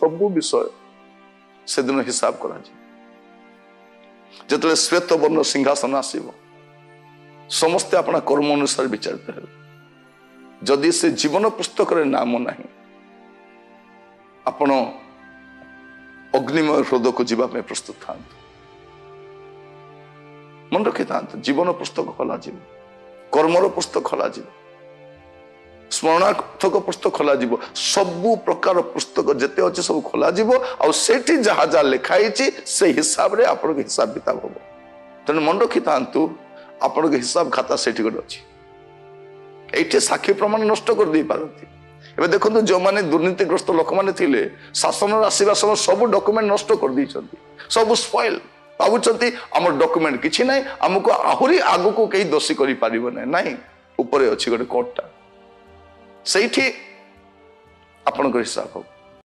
सबु विषय से दिन हिसाब करा जिते श्वेत वर्ण सिंहासन आसव समस्ते अपना कर्म अनुसार विचारित हे जदि से जीवन पुस्तक नाम ना आपण अग्निमय हृदय को जीवाई प्रस्तुत था मन रखी था जीवन पुस्तक खोल कर्मर पुस्तक खोल स्मरणार्थक पुस्तक खोल सबु प्रकार पुस्तक जिते अच्छे सब खोल आठी जहाँ जहाँ लिखाई से हिसाब से आप हिसाब किताब हम तेणु मन रखी था आपण हिसाब खाता से अच्छी ये साक्षी प्रमाण नष्ट कर दे पारती एवं देखो जो मैंने दुर्नीतिग्रस्त लोक मैंने थे शासन आसवा समय सब डॉक्यूमेंट नष्ट कर दी सब स्पॉइल भावुंट आम डॉक्यूमेंट किसी ना आमको आहरी आग को कहीं दोषी कर ऊपर अच्छी गोटे कोर्टा से आपण हिसाब हम